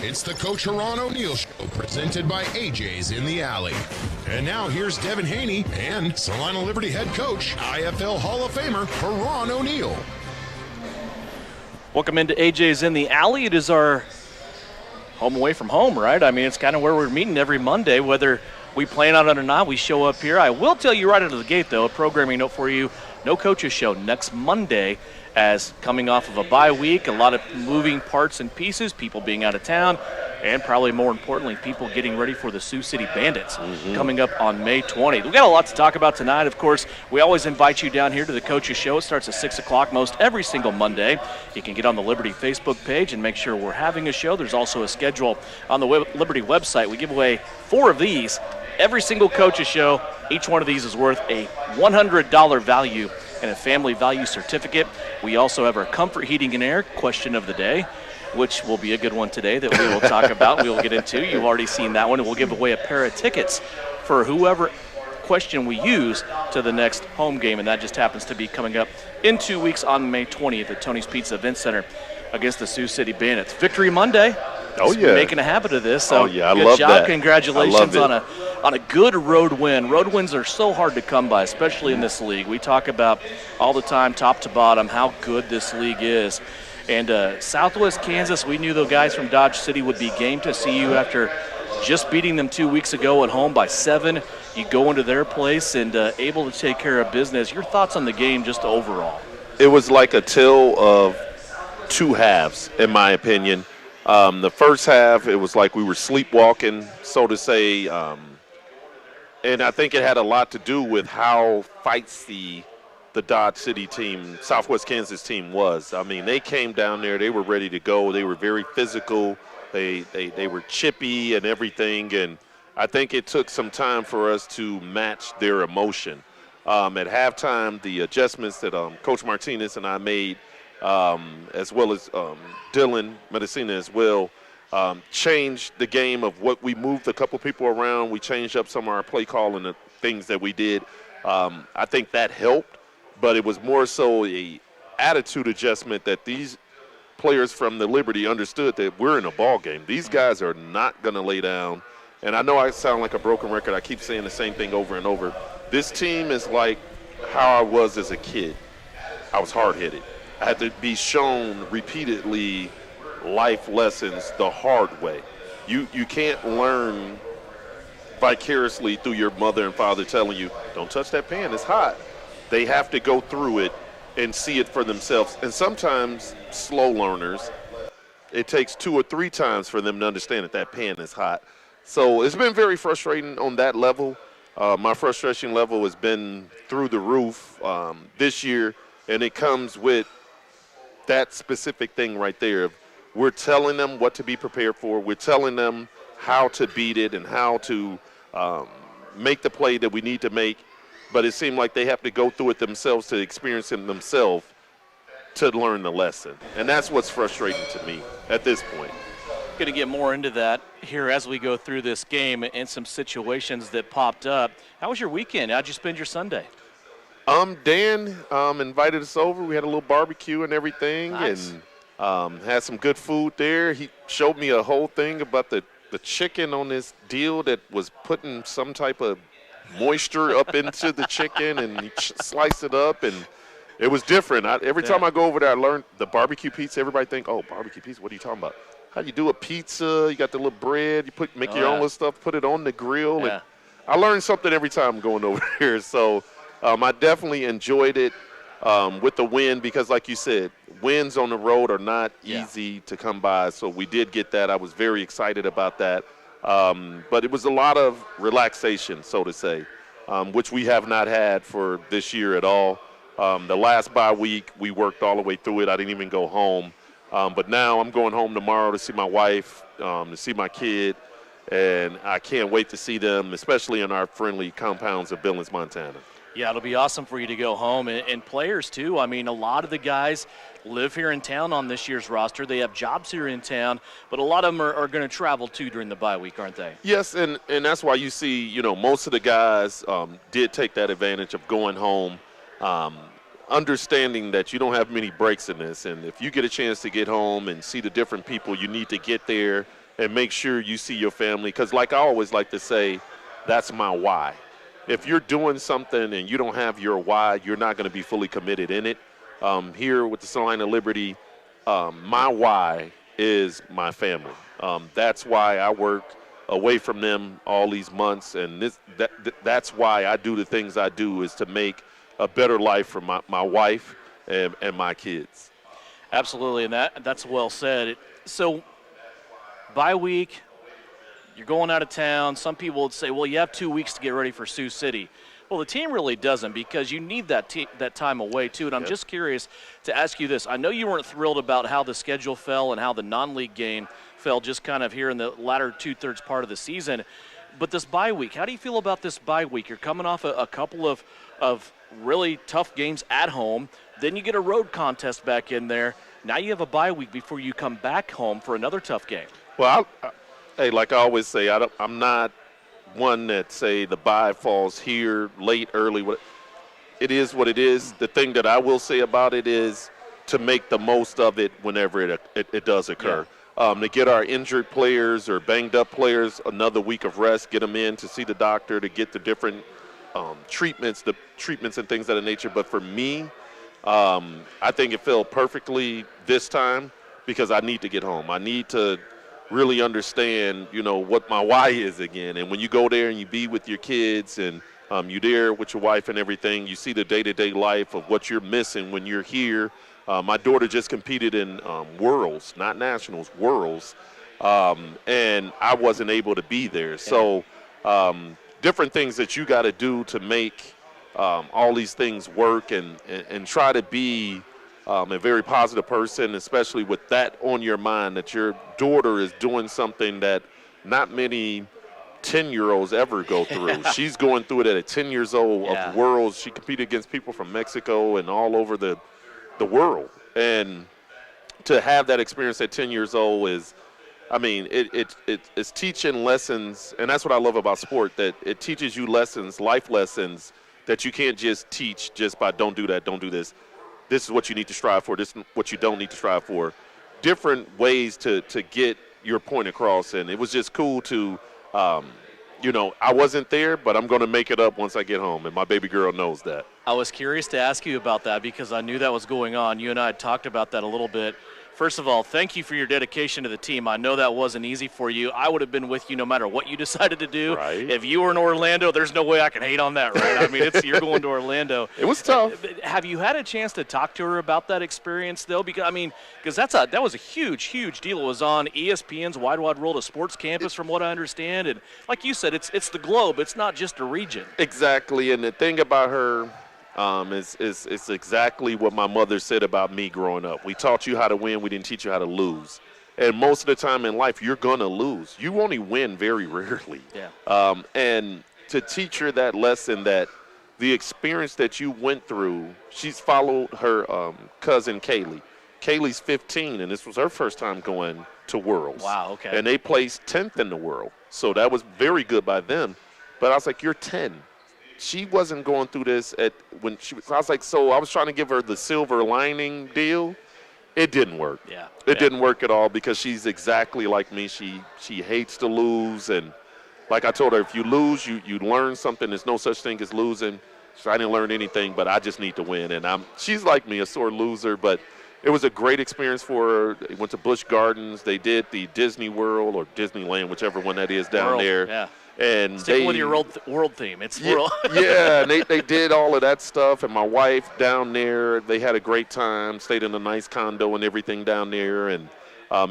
It's the Coach Ron O'Neill Show, presented by AJ's in the Alley. And now here's Devin Haney and Salina Liberty head coach, IFL Hall of Famer, Ron O'Neill. Welcome into AJ's in the Alley. It is our home away from home, right? I mean, it's kind of where we're meeting every Monday, whether we plan on it or not. We show up here. I will tell you right out of the gate, though, a programming note for you. No coaches show next Monday, as coming off of a bye week, a lot of moving parts and pieces, people being out of town, and probably more importantly, people getting ready for the Sioux City Bandits coming up on May 20th. We've got a lot to talk about tonight. Of course, we always invite you down here to the Coaches Show. It starts at 6 o'clock most every single Monday. You can get on the Liberty Facebook page and make sure we're having a show. There's also a schedule on the Liberty website. We give away 4 of these every single Coaches Show. Each one of these is worth a $100 value and a family value certificate. We also have our comfort heating and air question of the day, which will be a good one today that we will talk about. We will get into. You've already seen that one. And we'll give away a pair of tickets for whoever question we use to the next home game, and that just happens to be coming up in 2 weeks on May 20th at Tony's Pizza Event Center against the Sioux City Bandits. Victory Monday. Oh, yeah. Making a habit of this. So I love good job. that. Congratulations on a good road win. Road wins are so hard to come by, especially in this league. We talk about all the time, top to bottom, how good this league is. And Southwest Kansas, we knew the guys from Dodge City would be game to see you after just beating them 2 weeks ago at home by 7. You go into their place and able to take care of business. Your thoughts on the game just overall? It was like a tale of 2 halves, in my opinion. The first half, it was like we were sleepwalking, so to say, and I think it had a lot to do with how feisty the Dodge City team, Southwest Kansas team was. I mean, they came down there, they were ready to go, they were very physical, they were chippy and everything, and I think it took some time for us to match their emotion. At halftime, the adjustments that Coach Martinez and I made, as well as Dylan Medicina as well, changed the game of what we moved a couple people around. We changed up some of our play call and the things that we did. I think that helped, but it was more so a attitude adjustment that these players from the Liberty understood that we're in a ball game. These guys are not going to lay down. And I know I sound like a broken record. I keep saying the same thing over and over. This team is like how I was as a kid. I was hard-headed. I had to be shown repeatedly life lessons the hard way. You can't learn vicariously through your mother and father telling you, don't touch that pan, it's hot. They have to go through it and see it for themselves. And sometimes slow learners, it takes 2 or 3 times for them to understand that that pan is hot. So it's been very frustrating on that level. My frustration level has been through the roof this year, and it comes with that specific thing right there. We're telling them what to be prepared for. We're telling them how to beat it and how to make the play that we need to make. But it seemed like they have to go through it themselves to experience it themselves to learn the lesson. And that's what's frustrating to me at this point. Going to get more into that here as we go through this game and some situations that popped up. How was your weekend? How'd you spend your Sunday? Dan invited us over. We had a little barbecue and everything. Nice. And had some good food there. He showed me a whole thing about the chicken on this deal that was putting some type of moisture up into the chicken, and he sliced it up, and it was different. Every time I go over there, I learned the barbecue pizza. Everybody think, oh, barbecue pizza, what are you talking about? How you do a pizza, you got the little bread, you make your own little stuff, put it on the grill. And I learn something every time I'm going over here. So I definitely enjoyed it with the win because, like you said, wins on the road are not easy to come by. So we did get that. I was very excited about that. But it was a lot of relaxation, so to say, which we have not had for this year at all. The last bye week, we worked all the way through it. I didn't even go home. But now I'm going home tomorrow to see my wife, to see my kid, and I can't wait to see them, especially in our friendly compounds of Billings, Montana. Yeah, it'll be awesome for you to go home. And players, too. I mean, a lot of the guys live here in town on this year's roster. They have jobs here in town, but a lot of them are going to travel, too, during the bye week, aren't they? Yes, and that's why you see, most of the guys did take that advantage of going home, understanding that you don't have many breaks in this. And if you get a chance to get home and see the different people, you need to get there and make sure you see your family. Because like I always like to say, that's my why. If you're doing something and you don't have your why, you're not going to be fully committed in it. Here with the Salina Liberty, my why is my family. That's why I work away from them all these months, and that's why I do the things I do, is to make a better life for my wife and my kids. Absolutely, and that's well said. So, bye week, you're going out of town. Some people would say, well, you have 2 weeks to get ready for Sioux City. Well, the team really doesn't, because you need that time away, too. And I'm just curious to ask you this. I know you weren't thrilled about how the schedule fell and how the non-league game fell just kind of here in the latter two-thirds part of the season. But this bye week, how do you feel about this bye week? You're coming off a couple of really tough games at home. Then you get a road contest back in there. Now you have a bye week before you come back home for another tough game. Well, hey, like I always say, I'm not one that say the bye falls here, late, early. It is what it is. The thing that I will say about it is to make the most of it whenever it does occur. To get our injured players or banged up players another week of rest, get them in to see the doctor, to get the different treatments and things of that nature. But for me, I think it fell perfectly this time, because I need to get home. I need to really understand, what my why is again. And when you go there and you be with your kids and you're there with your wife and everything, you see the day-to-day life of what you're missing when you're here. My daughter just competed in Worlds, not Nationals, Worlds, and I wasn't able to be there. So different things that you got to do to make all these things work and try to be a very positive person, especially with that on your mind, that your daughter is doing something that not many 10-year-olds ever go through. She's going through it at 10 years old of Worlds. She competed against people from Mexico and all over the world. And to have that experience at 10 years old is, it's teaching lessons, and that's what I love about sport, that it teaches you lessons, life lessons, that you can't just teach just by don't do that, don't do this. This is what you need to strive for. This is what you don't need to strive for. Different ways to get your point across. And it was just cool to, I wasn't there, but I'm going to make it up once I get home. And my baby girl knows that. I was curious to ask you about that, because I knew that was going on. You and I had talked about that a little bit. First of all, thank you for your dedication to the team. I know that wasn't easy for you. I would have been with you no matter what you decided to do. Right. If you were in Orlando, there's no way I can hate on that, right? I mean, you're going to Orlando. It was tough. Have you had a chance to talk to her about that experience, though? Because that was a huge, huge deal. It was on ESPN's Wide World of Sports campus, from what I understand. And like you said, it's the globe. It's not just a region. Exactly. And the thing about her, it's exactly what my mother said about me growing up. We taught you how to win. We didn't teach you how to lose. And most of the time in life, you're going to lose. You only win very rarely. Yeah. And to teach her that lesson, that the experience that you went through, she's followed her cousin Kaylee. Kaylee's 15, and this was her first time going to Worlds. Wow, okay. And they placed 10th in the world. So that was very good by them. But I was like, you're 10. She wasn't going through this I was trying to give her the silver lining deal. It didn't work. It didn't work at all, because she's exactly like me. She hates to lose. And like I told her, if you lose, you learn something. There's no such thing as losing. So I didn't learn anything, but I just need to win. And she's like me, a sore loser, but it was a great experience for her. They went to Busch Gardens. They did the Disney World or Disneyland, whichever one that is down there. Yeah. And stick with your world theme. It's world. Yeah, and they did all of that stuff. And my wife down there, they had a great time, stayed in a nice condo and everything down there. And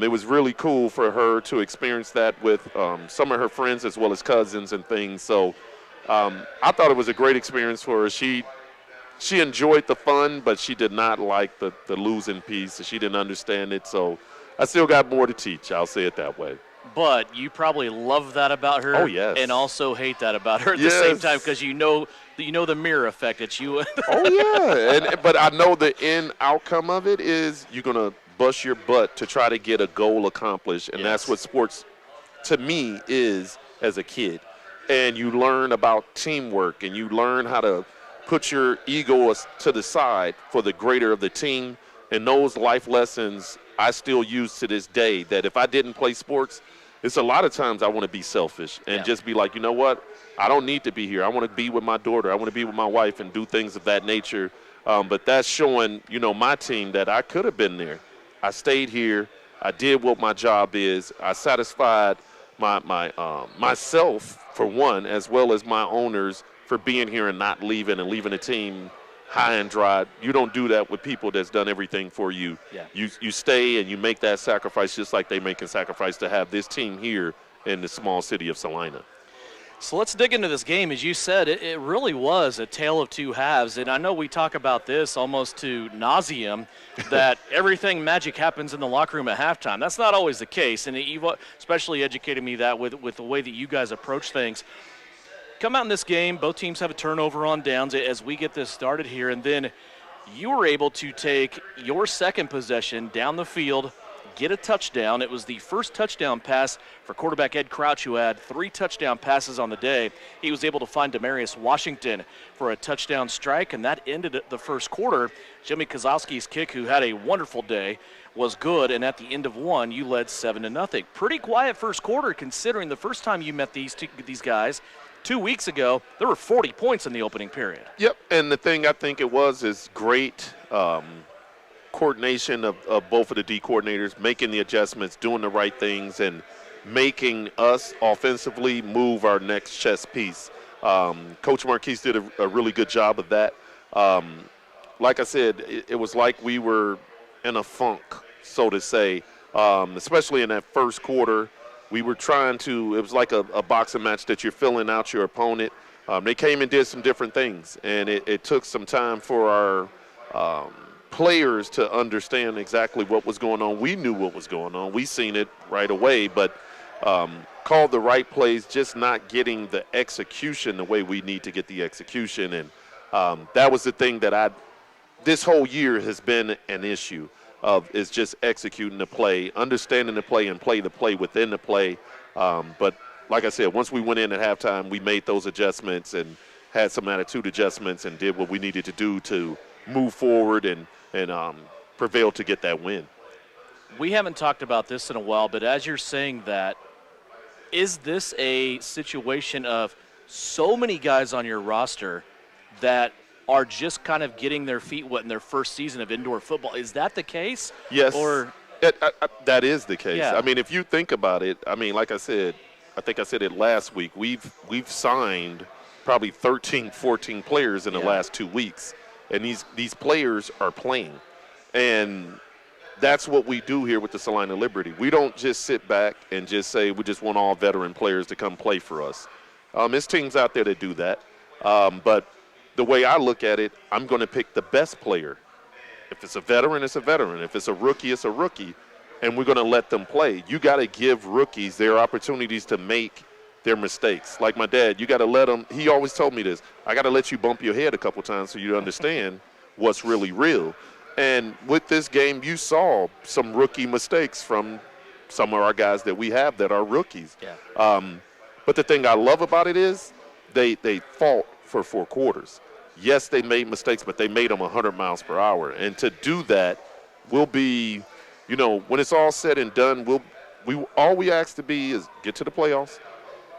it was really cool for her to experience that with some of her friends as well as cousins and things. So I thought it was a great experience for her. She enjoyed the fun, but she did not like the losing piece. She didn't understand it. So I still got more to teach. I'll say it that way. But you probably love that about her. Oh, yes. And also hate that about her at the same time, because you know the mirror effect that you. Oh yeah, but I know the end outcome of it is you're gonna bust your butt to try to get a goal accomplished, and that's what sports, to me, is as a kid. And you learn about teamwork, and you learn how to put your ego to the side for the greater of the team. And those life lessons I still use to this day, that if I didn't play sports, it's a lot of times I want to be selfish and just be like, you know what? I don't need to be here. I want to be with my daughter. I want to be with my wife and do things of that nature. But that's showing, my team that I could have been there. I stayed here. I did what my job is. I satisfied myself, for one, as well as my owners for being here and not leaving and leaving the team high and dry. You don't do that with people that's done everything for you. Yeah. You stay and you make that sacrifice just like they make a sacrifice to have this team here in the small city of Salina. So let's dig into this game. As you said, it really was a tale of two halves. And I know we talk about this almost to nauseum, that everything magic happens in the locker room at halftime. That's not always the case. And you've especially educated me that with the way that you guys approach things. Come out in this game, both teams have a turnover on downs as we get this started here. And then you were able to take your second possession down the field, get a touchdown. It was the first touchdown pass for quarterback Ed Crouch, who had 3 touchdown passes on the day. He was able to find Demarius Washington for a touchdown strike, and that ended the first quarter. Jimmy Kozlowski's kick, who had a wonderful day, was good, and at the end of one, you led 7-0. Pretty quiet first quarter, considering the first time you met these guys 2 weeks ago, there were 40 points in the opening period. Yep, and the thing I think it was is great coordination of both of the D coordinators, making the adjustments, doing the right things, and making us offensively move our next chess piece. Coach Marquise did a really good job of that. Like I said, it was like we were in a funk, so to say, especially in that first quarter. We were trying to – it was like a boxing match that you're filling out your opponent. They came and did some different things, and it took some time for our players to understand exactly what was going on. We knew what was going on. We seen it right away, but called the right plays, just not getting the execution the way we need to get the execution. And that was the thing that this whole year has been an issue of, is just executing the play, understanding the play, and play the play within the play. But like I said, once we went in at halftime, we made those adjustments and had some attitude adjustments and did what we needed to do to move forward and prevail to get that win. We haven't talked about this in a while, but as you're saying that, is this a situation of so many guys on your roster that are just kind of getting their feet wet in their first season of indoor football? Is that the case? Yes, or that is the case. Yeah. I mean, if you think about it, I mean, like I said, I think I said it last week, we've signed probably 13, 14 players in the last 2 weeks. And these players are playing. And that's what we do here with the Salina Liberty. We don't just sit back and just say we just want all veteran players to come play for us. There's teams out there that do that. But the way I look at it, I'm going to pick the best player. If it's a veteran, it's a veteran. If it's a rookie, it's a rookie. And we're going to let them play. You got to give rookies their opportunities to make their mistakes. Like my dad, you got to let them, he always told me this, I got to let you bump your head a couple times so you understand what's really real. And with this game, you saw some rookie mistakes from some of our guys that we have that are rookies. Yeah. But the thing I love about it is they fought for 4 quarters. Yes, they made mistakes, but they made them 100 miles per hour. And to do that will be, when it's all said and done, all we ask to be is get to the playoffs.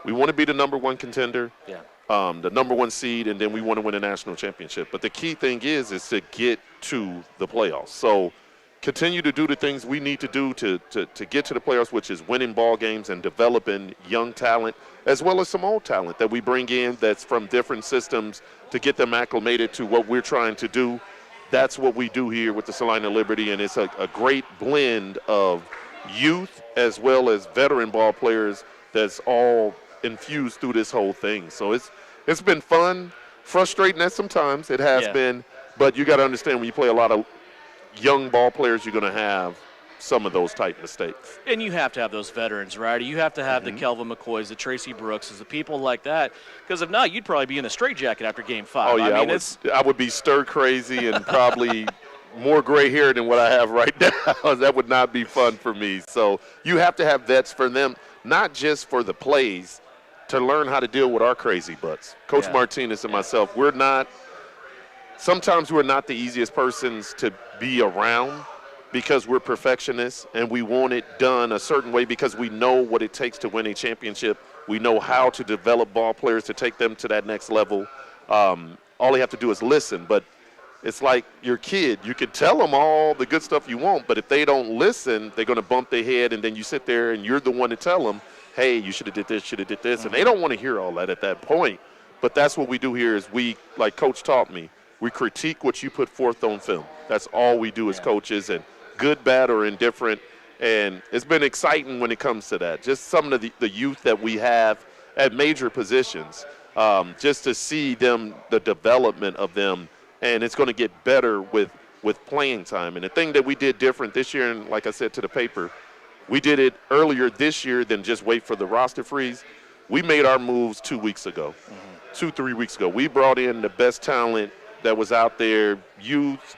We want to be the number 1 contender, the number 1 seed, and then we want to win a national championship. But the key thing is to get to the playoffs. So continue to do the things we need to do to get to the playoffs, which is winning ball games and developing young talent, as well as some old talent that we bring in that's from different systems to get them acclimated to what we're trying to do. That's what we do here with the Salina Liberty, and it's a great blend of youth as well as veteran ball players that's all infused through this whole thing. So it's been fun, frustrating at some times. It has been, but you got to understand when you play a lot of young ball players, you're going to have some of those type mistakes. And you have to have those veterans, right? You have to have the Kelvin McCoys, the Tracy Brookses, the people like that, because if not, you'd probably be in a straitjacket after Game 5. Oh, yeah, I would be stir crazy and probably more gray hair than what I have right now. That would not be fun for me. So you have to have vets for them, not just for the plays, to learn how to deal with our crazy butts. Coach Martinez and myself, sometimes we're not the easiest persons to be around, because we're perfectionists and we want it done a certain way because we know what it takes to win a championship. We know how to develop ball players to take them to that next level. All they have to do is listen. But it's like your kid. You can tell them all the good stuff you want, but if they don't listen, they're going to bump their head, and then you sit there and you're the one to tell them, hey, you should have did this, should have did this. And they don't want to hear all that at that point. But that's what we do here is we, like Coach taught me, we critique what you put forth on film. That's all we do as coaches, and good, bad, or indifferent. And it's been exciting when it comes to that. Just some of the youth that we have at major positions, just to see them, the development of them, and it's going to get better with playing time. And the thing that we did different this year, and like I said to the paper, we did it earlier this year than just wait for the roster freeze. We made our moves 2 weeks ago, 2-3 weeks ago. We brought in the best talent that was out there, youth,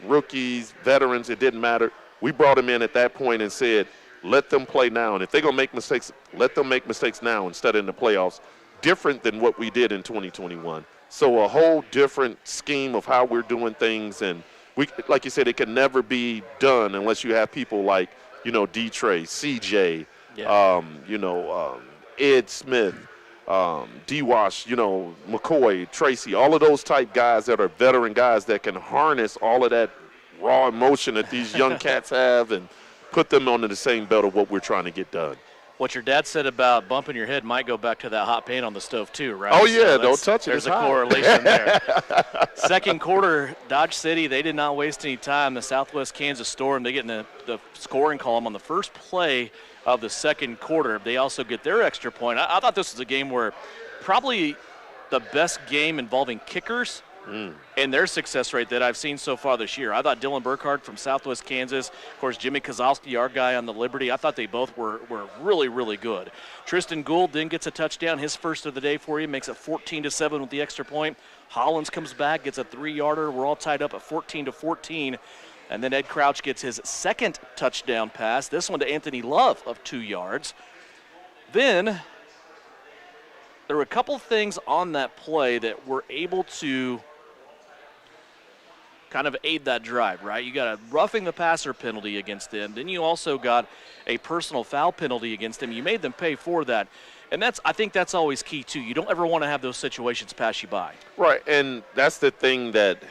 rookies, veterans, it didn't matter. We brought them in at that point and said, let them play now. And if they're going to make mistakes, let them make mistakes now instead of in the playoffs, different than what we did in 2021. So a whole different scheme of how we're doing things. And we, like you said, it can never be done unless you have people like, D-Trey, CJ, Ed Smith, D-Wash, McCoy, Tracy, all of those type guys that are veteran guys that can harness all of that raw emotion that these young cats have and put them onto the same belt of what we're trying to get done. What your dad said about bumping your head might go back to that hot paint on the stove too, right? Oh, yeah, don't touch it. There's a correlation there. Second quarter, Dodge City, they did not waste any time. The Southwest Kansas Storm, they get in the scoring column on the first play of the second quarter. They also get their extra point. I thought this was a game where probably the best game involving kickers and their success rate that I've seen so far this year. I thought Dylan Burkhardt from Southwest Kansas, of course, Jimmy Kozlowski, our guy on the Liberty, I thought they both were really, really good. Tristan Gould then gets a touchdown, his first of the day for you, makes it 14-7 with the extra point. Hollins comes back, gets a 3-yarder. We're all tied up at 14-14. And then Ed Crouch gets his second touchdown pass, this one to Anthony Love of 2 yards. Then there were a couple things on that play that were able to kind of aid that drive, right? You got a roughing the passer penalty against them. Then you also got a personal foul penalty against them. You made them pay for that. And I think that's always key, too. You don't ever want to have those situations pass you by. Right, and that's the thing that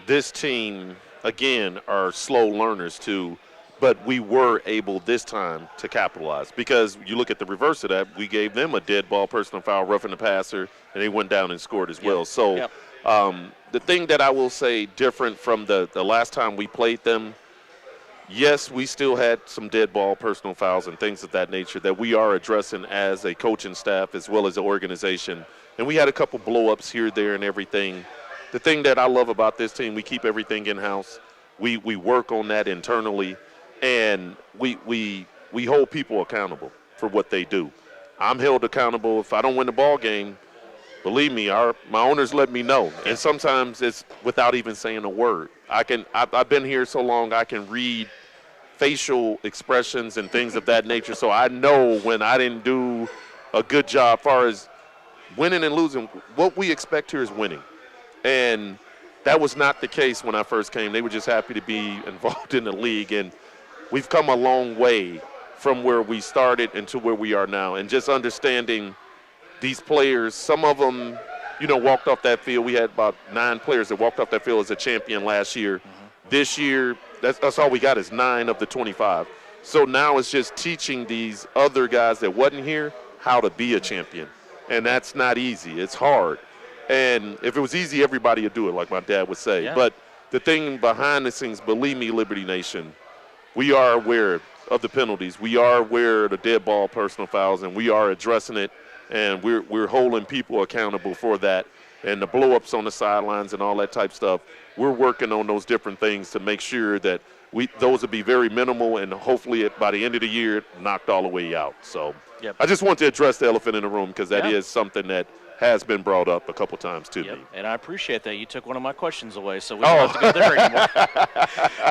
this team, again, are slow learners, too. But we were able this time to capitalize because you look at the reverse of that. We gave them a dead ball, personal foul, roughing the passer, and they went down and scored as well. So the thing that I will say different from the last time we played them, yes, we still had some dead ball, personal fouls, and things of that nature that we are addressing as a coaching staff as well as an organization. And we had a couple blow-ups here, there, and everything. The thing that I love about this team, we keep everything in-house. We work on that internally. And we hold people accountable for what they do. I'm held accountable. If I don't win the ball game, believe me, my owners let me know. And sometimes it's without even saying a word. I've been here so long, I can read facial expressions and things of that nature. So I know when I didn't do a good job as far as winning and losing. What we expect here is winning. And that was not the case when I first came. They were just happy to be involved in the league. And we've come a long way from where we started into where we are now. And just understanding these players, some of them, walked off that field. We had about 9 players that walked off that field as a champion last year. This year, that's all we got is 9 of the 25. So now it's just teaching these other guys that wasn't here how to be a champion. And that's not easy. It's hard. And if it was easy, everybody would do it, like my dad would say. Yeah. But the thing behind the scenes, believe me, Liberty Nation, we are aware of the penalties. We are aware of the dead ball, personal fouls, and we are addressing it. And we're holding people accountable for that. And the blow-ups on the sidelines and all that type stuff, we're working on those different things to make sure that those will be very minimal, and hopefully by the end of the year, knocked all the way out. So I just want to address the elephant in the room because that is something that has been brought up a couple times to me. And I appreciate that. You took one of my questions away, so we don't have to go there anymore.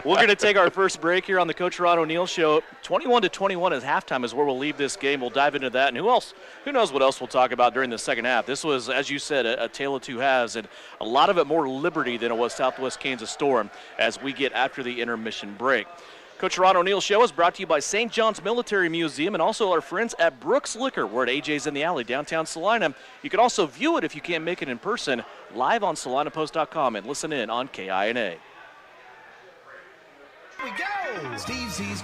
We're going to take our first break here on the Coach Ron O'Neill Show. 21-21 as halftime is where we'll leave this game. We'll dive into that, and who knows what else we'll talk about during the second half. This was, as you said, a tale of two halves, and a lot of it more Liberty than it was Southwest Kansas Storm as we get after the intermission break. Coach Ron O'Neill Show is brought to you by St. John's Military Museum and also our friends at Brooks Liquor. We're at AJ's in the Alley, downtown Salina. You can also view it if you can't make it in person, live on SalinaPost.com and listen in on KINA. Here we go! Steve Z's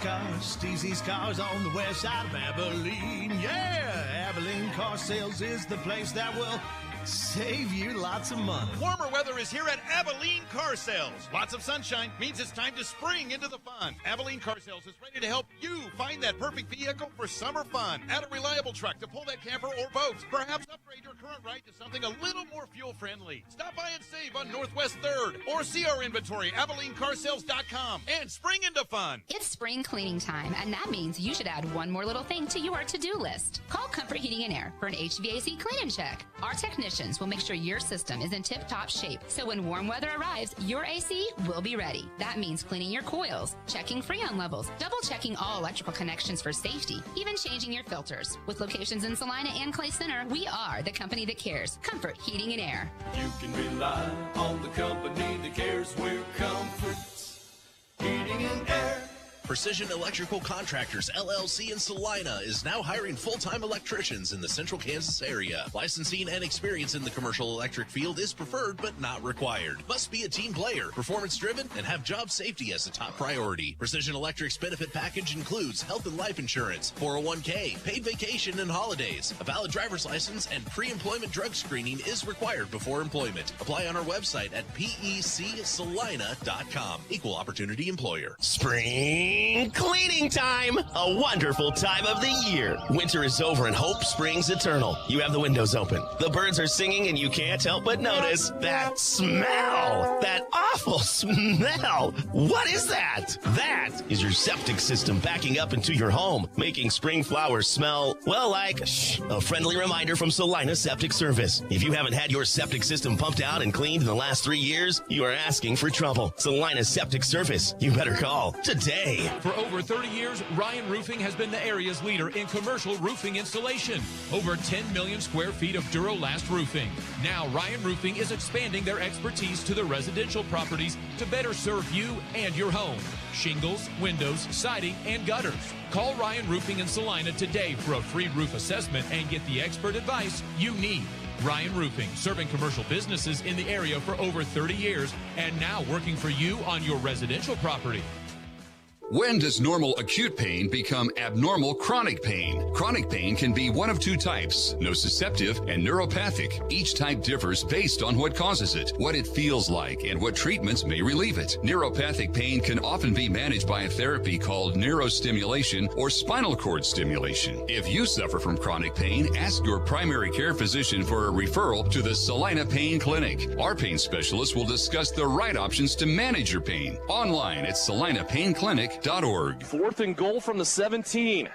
Cars on the west side of Abilene. Yeah! Abilene Car Sales is the place that will save you lots of money. Warmer weather is here at Abilene Car Sales. Lots of sunshine means it's time to spring into the fun. Abilene Car Sales is ready to help you find that perfect vehicle for summer fun. Add a reliable truck to pull that camper or boat. Perhaps upgrade your current ride to something a little more fuel-friendly. Stop by and save on Northwest 3rd or see our inventory, AbileneCarSales.com, and spring into fun. It's spring cleaning time, and that means you should add one more little thing to your to-do list. Call Comfort Heating and Air for an HVAC clean and check. Our technicians will make sure your system is in tip-top shape, so when warm weather arrives, your AC will be ready. That means cleaning your coils, checking Freon levels, double-checking all electrical connections for safety, even changing your filters. With locations in Salina and Clay Center, we are the company that cares. Comfort Heating and Air. You can rely on the company that cares. We're Comfort Heating and Air. Precision Electrical Contractors, LLC in Salina is now hiring full-time electricians in the central Kansas area. Licensing and experience in the commercial electric field is preferred but not required. Must be a team player, performance-driven, and have job safety as a top priority. Precision Electric's benefit package includes health and life insurance, 401k, paid vacation and holidays, a valid driver's license, and pre-employment drug screening is required before employment. Apply on our website at pecsalina.com. Equal opportunity employer. Spring cleaning time! A wonderful time of the year. Winter is over and hope springs eternal. You have the windows open. The birds are singing and you can't help but notice that smell. That awful smell. What is that? That is your septic system backing up into your home, making spring flowers smell, well, like a friendly reminder from Salina Septic Service. If you haven't had your septic system pumped out and cleaned in the last 3 years, you are asking for trouble. Salina Septic Service. You better call today. For over 30 years, Ryan Roofing has been the area's leader in commercial roofing installation. Over 10 million square feet of Duralast roofing. Now, Ryan Roofing is expanding their expertise to the residential properties to better serve you and your home. Shingles, windows, siding, and gutters. Call Ryan Roofing in Salina today for a free roof assessment and get the expert advice you need. Ryan Roofing, serving commercial businesses in the area for over 30 years and now working for you on your residential property. When does normal acute pain become abnormal chronic pain? Chronic pain can be one of two types, nociceptive and neuropathic. Each type differs based on what causes it, what it feels like, and what treatments may relieve it. Neuropathic pain can often be managed by a therapy called neurostimulation or spinal cord stimulation. If you suffer from chronic pain, ask your primary care physician for a referral to the Salina Pain Clinic. Our pain specialist will discuss the right options to manage your pain. Online at salinapainclinic.org. 4th and goal from the 17.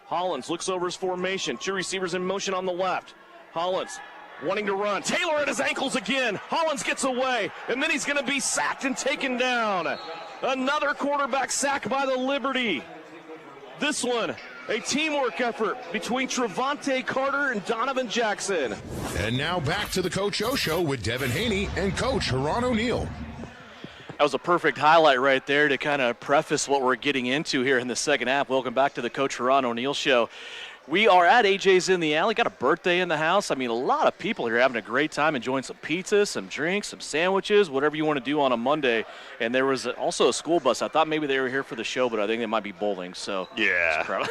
Hollins looks over his formation. Two receivers in motion on the left. Hollins wanting to run. Taylor at his ankles again. Hollins gets away, and then he's going to be sacked and taken down. Another quarterback sack by the Liberty. This one, a teamwork effort between Trevante Carter and Donovan Jackson. And now back to the Coach O Show with Devin Haney and Coach Ron O'Neill. That was a perfect highlight right there to kind of preface what we're getting into here in the second half. Welcome back to the Coach Ron O'Neill Show. We are at AJ's in the Alley. Got a birthday in the house. I mean, a lot of people here having a great time, enjoying some pizza, some drinks, some sandwiches, whatever you want to do on a Monday. And there was also a school bus. I thought maybe they were here for the show, but I think they might be bowling. So yeah,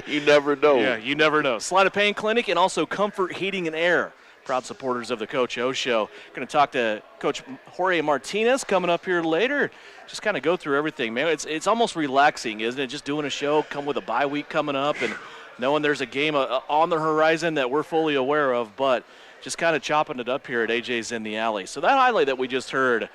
you never know. Yeah, you never know. Salina Pain Clinic and also Comfort Heating and Air. Proud supporters of the Coach O Show. Going to talk to Coach Jorge Martinez coming up here later. Just kind of go through everything, man. It's almost relaxing, isn't it? Just doing a show, come with a bye week coming up, and knowing there's a game on the horizon that we're fully aware of, but just kind of chopping it up here at AJ's in the Alley. So that highlight that we just heard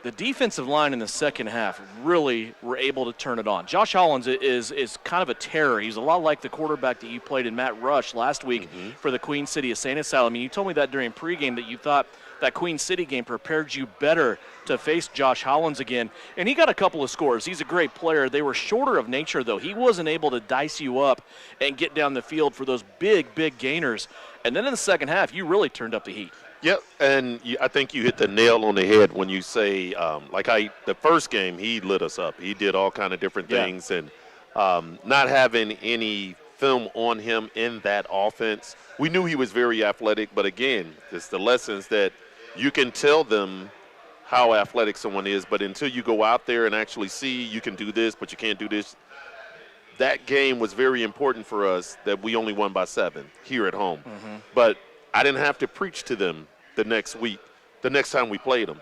the defensive line in the second half really were able to turn it on. Josh Hollins is kind of a terror. He's a lot like the quarterback that you played in Matt Rush last week for the Queen City Insane Asylum. You told me that during pregame that you thought that Queen City game prepared you better to face Josh Hollins again. And he got a couple of scores. He's a great player. They were shorter of nature, though. He wasn't able to dice you up and get down the field for those big, big gainers. And then in the second half, you really turned up the heat. Yep, and I think you hit the nail on the head when you say, the first game, he lit us up. He did all kind of different things, and not having any film on him in that offense, we knew he was very athletic, but again, it's the lessons that you can tell them how athletic someone is, but until you go out there and actually see you can do this, but you can't do this. That game was very important for us that we only won by 7 here at home. But I didn't have to preach to them the next week, the next time we played them.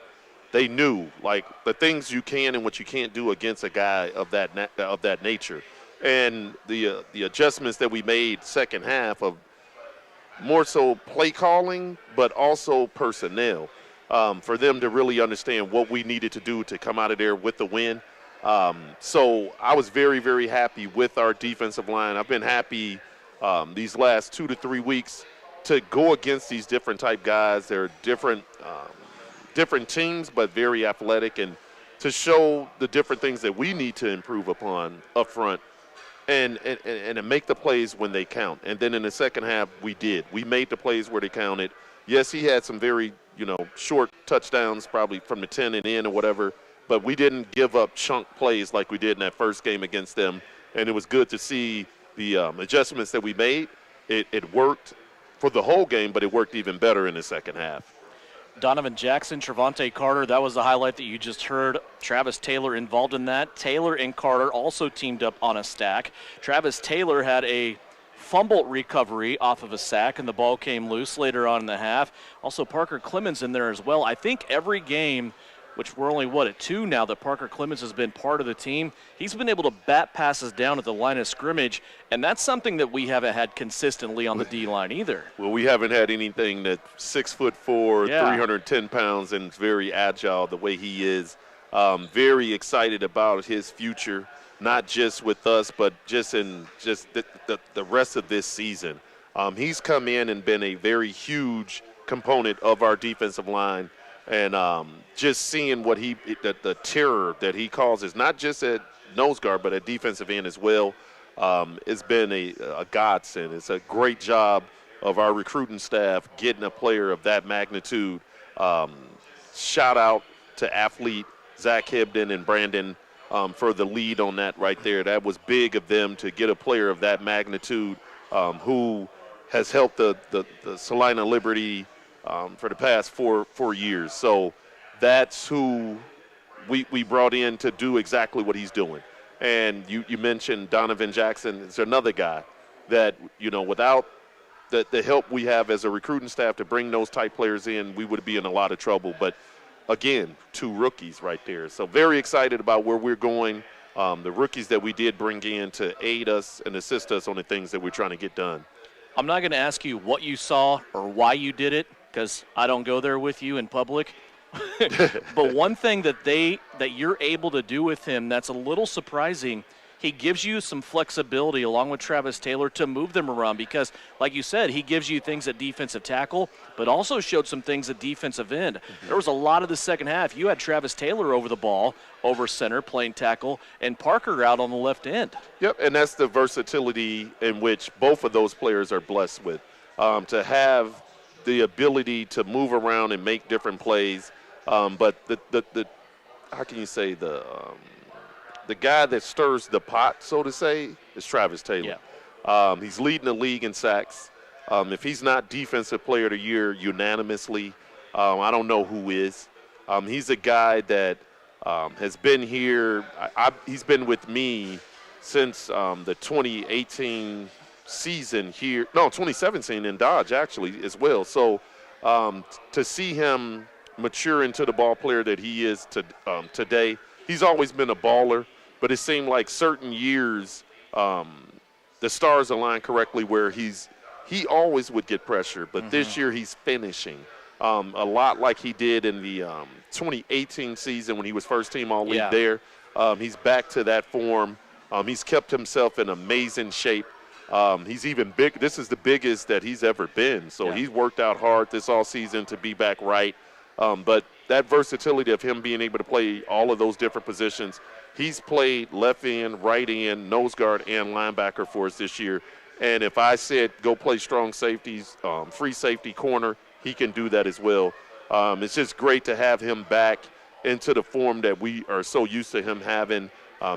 They knew, like, the things you can and what you can't do against a guy of that nature. And the adjustments that we made second half of more so play calling, but also personnel, for them to really understand what we needed to do to come out of there with the win. So I was very, very happy with our defensive line. I've been happy these last 2 to 3 weeks to go against these different type guys. They're different teams, but very athletic, and to show the different things that we need to improve upon up front and to make the plays when they count. And then in the second half, we did. We made the plays where they counted. Yes, he had some very, short touchdowns, probably from the 10 and in or whatever, but we didn't give up chunk plays like we did in that first game against them. And it was good to see the adjustments that we made. It worked for the whole game, but it worked even better in the second half. Donovan Jackson, Trevante Carter, that was the highlight that you just heard. Travis Taylor involved in that. Taylor and Carter also teamed up on a stack. Travis Taylor had a fumble recovery off of a sack, and the ball came loose later on in the half. Also, Parker Clemens in there as well. I think every game, which we're only, at 2 now, that Parker Clemens has been part of the team, he's been able to bat passes down at the line of scrimmage, and that's something that we haven't had consistently on the D-line either. Well, we haven't had anything that's 6'4", 310 pounds, and very agile the way he is. Very excited about his future, not just with us, but just in the rest of this season. He's come in and been a very huge component of our defensive line. And just seeing what the terror that he causes, not just at nose guard, but at defensive end as well, it's been a godsend. It's a great job of our recruiting staff getting a player of that magnitude. Shout out to athlete Zach Hibden and Brandon for the lead on that right there. That was big of them to get a player of that magnitude who has helped the Salina Liberty for the past four years. So that's who we brought in to do exactly what he's doing. And you mentioned Donovan Jackson. It's another guy that, without the help we have as a recruiting staff to bring those type players in, we would be in a lot of trouble. But, again, 2 rookies right there. So very excited about where we're going, the rookies that we did bring in to aid us and assist us on the things that we're trying to get done. I'm not going to ask you what you saw or why you did it, because I don't go there with you in public. But one thing that you're able to do with him that's a little surprising, he gives you some flexibility along with Travis Taylor to move them around because, like you said, he gives you things at defensive tackle, but also showed some things at defensive end. Mm-hmm. There was a lot of the second half. You had Travis Taylor over the ball, over center, playing tackle, and Parker out on the left end. Yep, and that's the versatility in which both of those players are blessed with, to have the ability to move around and make different plays. But the how can you say the guy that stirs the pot, so to say, is Travis Taylor. Yeah. He's leading the league in sacks. If he's not Defensive Player of the Year unanimously, I don't know who is. He's a guy that has been here. He's been with me since the 2018 season here. No, 2017 in Dodge, actually, as well. So to see him mature into the ball player that he is today, he's always been a baller. But it seemed like certain years the stars aligned correctly where he always would get pressure. But this year he's finishing. a lot like he did in the 2018 season when he was first team All-League there. He's back to that form. He's kept himself in amazing shape. He's even big. This is the biggest that he's ever been. So he's worked out hard this all season to be back right. But that versatility of him being able to play all of those different positions, he's played left end, right end, nose guard, and linebacker for us this year. And if I said go play strong safeties, free safety, corner, he can do that as well. It's just great to have him back into the form that we are so used to him having.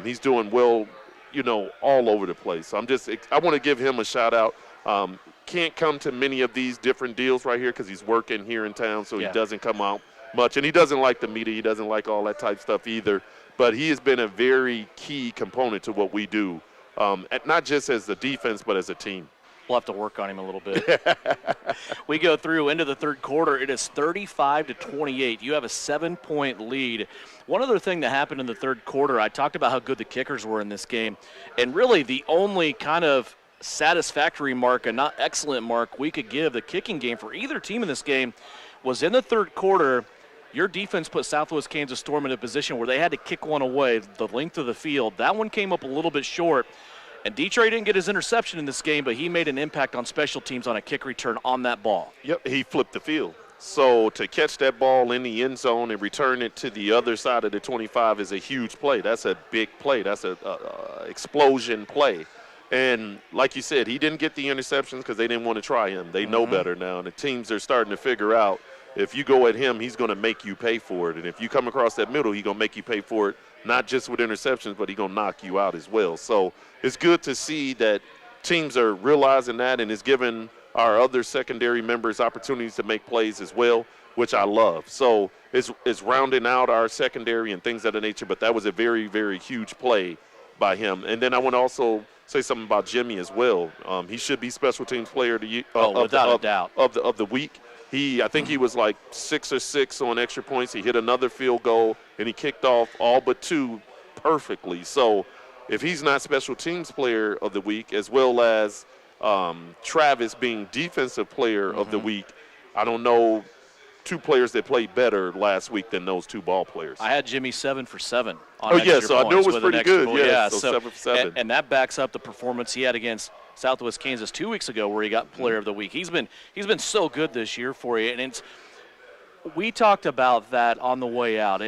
He's doing well, all over the place. So I want to give him a shout out. Can't come to many of these different deals right here because he's working here in town, so he doesn't come out much. And he doesn't like the media. He doesn't like all that type stuff either. But he has been a very key component to what we do, not just as a defense but as a team. We'll have to work on him a little bit. We go through into the third quarter. It is 35-28. You have a 7-point lead. One other thing that happened in the third quarter, I talked about how good the kickers were in this game. And really the only kind of satisfactory mark, and not excellent mark, we could give the kicking game for either team in this game was in the third quarter. Your defense put Southwest Kansas Storm in a position where they had to kick one away the length of the field. That one came up a little bit short. And Detroit didn't get his interception in this game, but he made an impact on special teams on a kick return on that ball. Yep, he flipped the field. So to catch that ball in the end zone and return it to the other side of the 25 is a huge play. That's a big play. That's a explosion play. And like you said, he didn't get the interceptions because they didn't want to try him. They know better now. And the teams are starting to figure out if you go at him, he's going to make you pay for it. And if you come across that middle, he's going to make you pay for it, not just with interceptions, but he's going to knock you out as well. So it's good to see that teams are realizing that and is giving our other secondary members opportunities to make plays as well, which I love. So it's rounding out our secondary and things of that nature, but that was a very, very huge play by him. And then I want to also say something about Jimmy as well. He should be special teams player of the week. I think he was like 6 or 6 on extra points. He hit another field goal, and he kicked off all but 2 perfectly. So if he's not special teams player of the week, as well as Travis being defensive player of the week, I don't know 2 players that played better last week than those 2 ball players. I had Jimmy 7 for 7 on extra so I knew it was pretty good. So 7 for 7. And that backs up the performance he had against Southwest Kansas 2 weeks ago where he got player of the week. He's been so good this year for you. And we talked about that on the way out.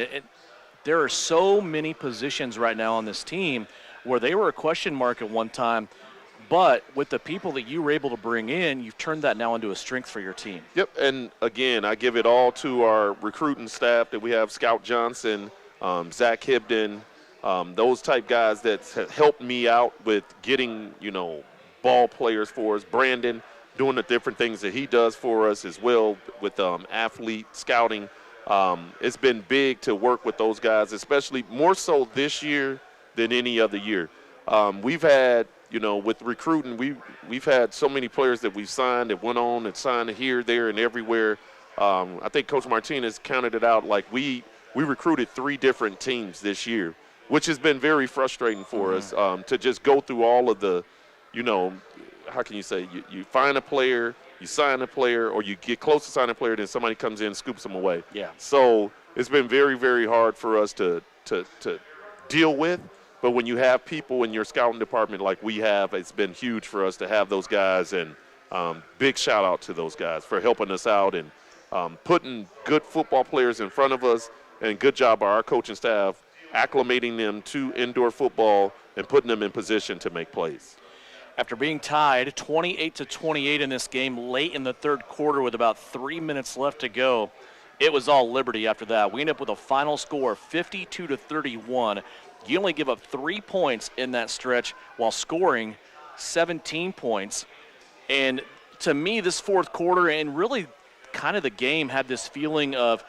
There are so many positions right now on this team where they were a question mark at one time, but with the people that you were able to bring in, you've turned that now into a strength for your team. Yep, and again, I give it all to our recruiting staff that we have, Scout Johnson, Zach Hibden, those type guys that helped me out with getting, ball players for us. Brandon doing the different things that he does for us as well with athlete scouting. It's been big to work with those guys, especially more so this year than any other year. We've had, with recruiting, we've had so many players that we've signed that went on and signed here, there, and everywhere. I think Coach Martinez counted it out like we recruited 3 different teams this year, which has been very frustrating for us to just go through all of the, how can you say, you find a player, you sign a player, or you get close to signing a player, then somebody comes in and scoops them away. Yeah. So it's been very, very hard for us to deal with. But when you have people in your scouting department like we have, it's been huge for us to have those guys. And big shout out to those guys for helping us out and putting good football players in front of us. And good job by our coaching staff acclimating them to indoor football and putting them in position to make plays. After being tied 28-28 in this game late in the third quarter with about 3 minutes left to go, it was all Liberty after that. We end up with a final score of 52-31. You only give up 3 points in that stretch while scoring 17 points. And to me, this fourth quarter and really kind of the game had this feeling of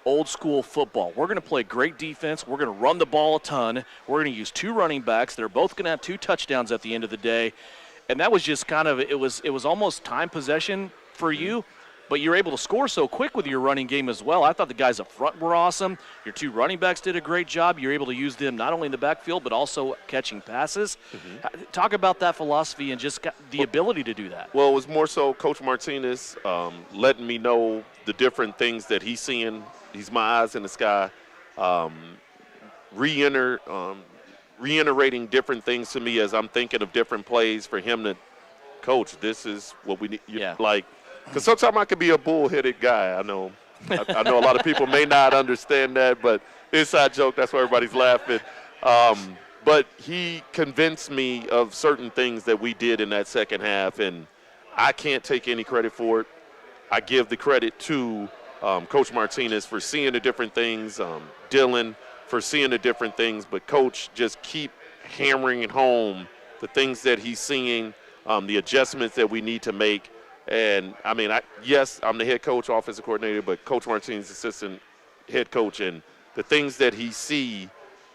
old school football. We're going to play great defense. We're going to run the ball a ton. We're going to use 2 running backs. They're both going to have 2 touchdowns at the end of the day. And that was just kind of, it was almost time possession for you. but you're able to score so quick with your running game as well. I thought the guys up front were awesome. Your 2 running backs did a great job. You're able to use them not only in the backfield but also catching passes. Talk about that philosophy and just the ability to do that. Well, it was more so Coach Martinez letting me know the different things that he's seeing. He's my eyes in the sky. Reiterating different things to me as I'm thinking of different plays for him to, Coach, this is what we need. Like, because sometimes I could be a bullheaded guy. I know a lot of people may not understand that, but inside joke, that's why everybody's laughing. But he convinced me of certain things that we did in that second half, and I can't take any credit for it. I give the credit to Coach Martinez for seeing the different things, Dylan for seeing the different things, but Coach just keep hammering home the things that he's seeing, the adjustments that we need to make. And, I mean, yes, I'm the head coach, offensive coordinator, but Coach Martinez, assistant head coach, and the things that he see,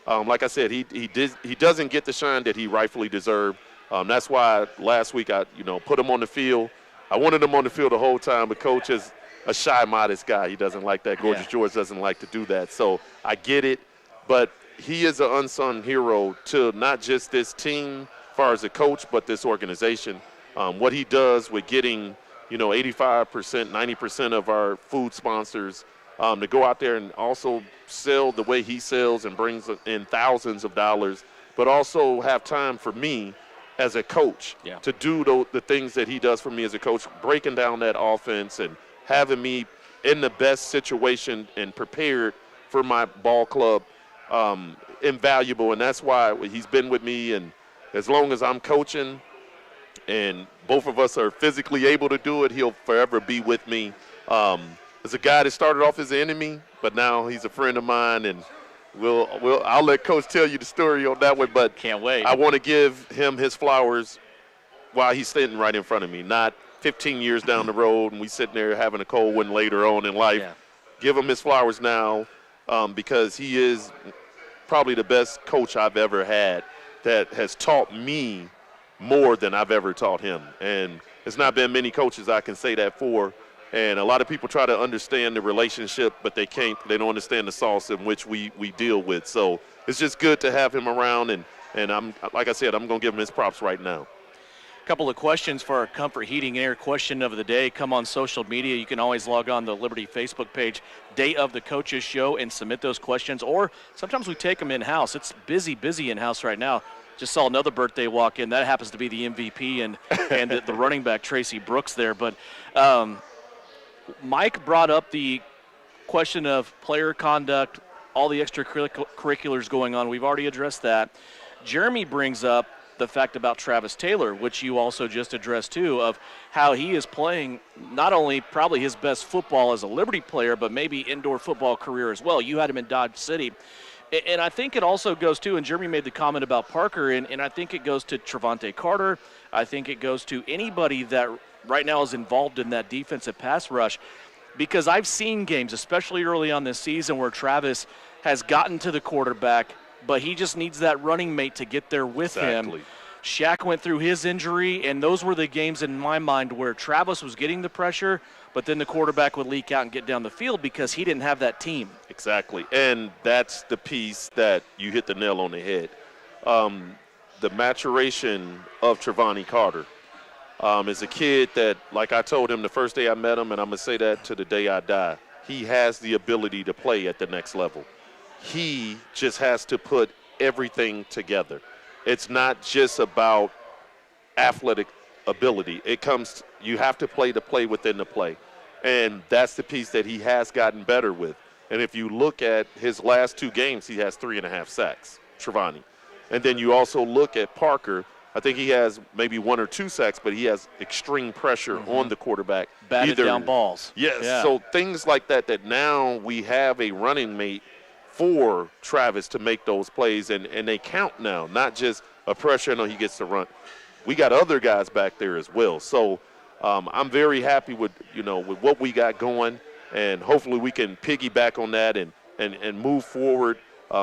like I said, he doesn't get the shine that he rightfully deserved. That's why last week I put him on the field. I wanted him on the field the whole time, but Coach is a shy, modest guy. He doesn't like that. Gorgeous George doesn't like to do that. So I get it. But he is an unsung hero to not just this team as far as a coach, but this organization. What he does with getting, 85%, 90% of our food sponsors to go out there and also sell the way he sells and brings in thousands of dollars, but also have time for me as a coach to do the things that he does for me as a coach, breaking down that offense and having me in the best situation and prepared for my ball club. Invaluable, and that's why he's been with me, and as long as I'm coaching and both of us are physically able to do it, he'll forever be with me. As a guy that started off as an enemy, but now he's a friend of mine, and I'll let Coach tell you the story on that one, but can't wait. I want to give him his flowers while he's sitting right in front of me, not 15 years down the road and we sitting there having a cold one later on in life. Give him his flowers now. Because he is probably the best coach I've ever had that has taught me more than I've ever taught him. And there's not been many coaches I can say that for. And a lot of people try to understand the relationship, but they can't. They don't understand the sauce in which we deal with. So it's just good to have him around. And I'm, like I said, I'm going to give him his props right now. Couple of questions for our Comfort Heating and Air question of the day. Come on social media. You can always log on the Liberty Facebook page, Day of the Coaches Show, and submit those questions. Or sometimes we take them in-house. It's busy in-house right now. Just saw another birthday walk in. That happens to be the MVP and the running back, Tracy Brooks there. But Mike brought up the question of player conduct, all the extracurriculars going on. We've already addressed that. Jeremy brings up the fact about Travis Taylor, which you also just addressed too, of how he is playing not only probably his best football as a Liberty player, but maybe indoor football career as well. You had him in Dodge City. And I think it also goes to, and Jeremy made the comment about Parker, and I think it goes to Trevante Carter. I think it goes to anybody that right now is involved in that defensive pass rush, because I've seen games, especially early on this season, where Travis has gotten to the quarterback, but he just needs that running mate to get there with him. Shaq went through his injury, and those were the games in my mind where Travis was getting the pressure, but then the quarterback would leak out and get down the field because he didn't have that team. Exactly, and that's the piece that you hit the nail on the head. The maturation of Trevante Carter is a kid that, like I told him the first day I met him, and I'm going to say that to the day I die, he has the ability to play at the next level. He just has to put everything together. It's not just about athletic ability. You have to play within the play. And that's the piece that he has gotten better with. And if you look at his last 2 games, he has 3.5 sacks, Trevante. And then you also look at Parker. I think he has maybe 1 or 2 sacks, but he has extreme pressure on the quarterback. Batted down balls. Yes, so things like that now we have a running mate for Travis to make those plays, and they count now, not just a pressure, no, he gets to run. We got other guys back there as well. So I'm very happy with what we got going, and hopefully we can piggyback on that and move forward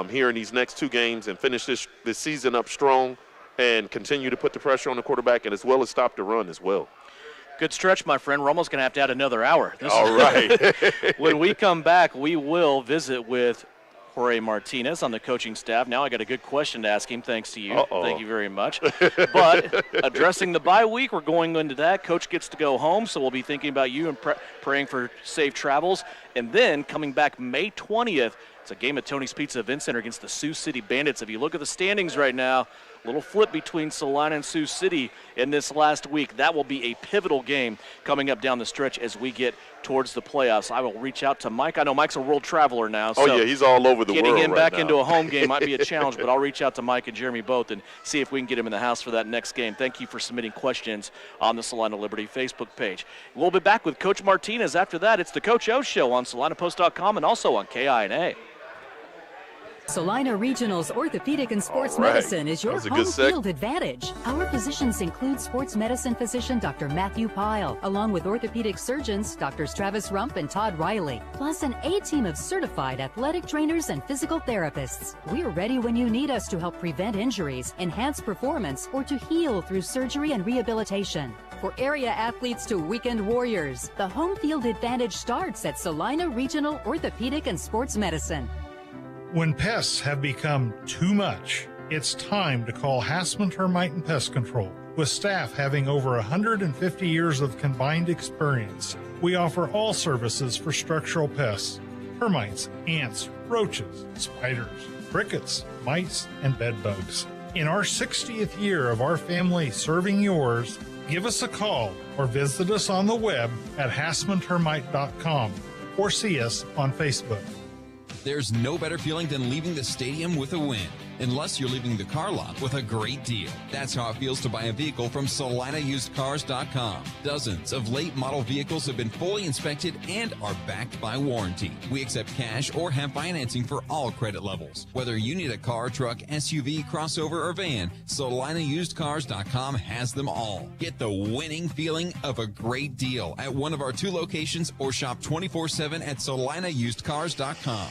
here in these next 2 games and finish this season up strong and continue to put the pressure on the quarterback and as well as stop the run as well. Good stretch, my friend. We're almost going to have to add another hour. All right. When we come back, we will visit with Jorge Martinez on the coaching staff. Now I got a good question to ask him, thanks to you. Uh-oh. Thank you very much. But addressing the bye week, we're going into that. Coach gets to go home, so we'll be thinking about you and praying for safe travels. And then coming back May 20th, it's a game at Tony's Pizza Event Center against the Sioux City Bandits. If you look at the standings right now, a little flip between Salina and Sioux City in this last week. That will be a pivotal game coming up down the stretch as we get towards the playoffs. I will reach out to Mike. I know Mike's a world traveler now. So he's all over the world getting him right back now. into a home game might be a challenge, but I'll reach out to Mike and Jeremy both and see if we can get him in the house for that next game. Thank you for submitting questions on the Salina Liberty Facebook page. We'll be back with Coach Martinez after that. It's the Coach O Show on SalinaPost.com and also on KINA. Salina Regional's Orthopedic and Sports All right. Medicine is your That was a home good seg. field advantage. Our physicians include sports medicine physician Dr. Matthew Pyle, along with orthopedic surgeons Drs. Travis Rump and Todd Riley, plus an A-team of certified athletic trainers and physical therapists. We're ready when you need us to help prevent injuries, enhance performance, or to heal through surgery and rehabilitation. For area athletes to weekend warriors, the home field advantage starts at Salina Regional Orthopedic and Sports Medicine. When pests have become too much, it's time to call Hassman Termite and Pest Control. With staff having over 150 years of combined experience, we offer all services for structural pests: termites, ants, roaches, spiders, crickets, mice, and bed bugs. In our 60th year of our family serving yours, give us a call or visit us on the web at hassmantermite.com or see us on Facebook. There's no better feeling than leaving the stadium with a win, unless you're leaving the car lot with a great deal. That's how it feels to buy a vehicle from SalinaUsedCars.com. Dozens of late model vehicles have been fully inspected and are backed by warranty. We accept cash or have financing for all credit levels. Whether you need a car, truck, SUV, crossover, or van, SalinaUsedCars.com has them all. Get the winning feeling of a great deal at one of our 2 locations or shop 24/7 at SalinaUsedCars.com.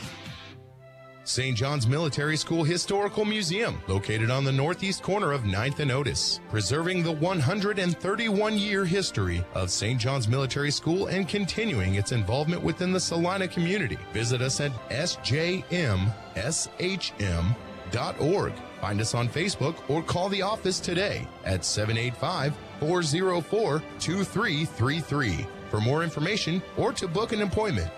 St. John's Military School Historical Museum, located on the northeast corner of 9th and Otis, preserving the 131-year history of St. John's Military School and continuing its involvement within the Salina community. Visit us at sjmshm.org. Find us on Facebook or call the office today at 785-404-2333 for more information or to book an appointment.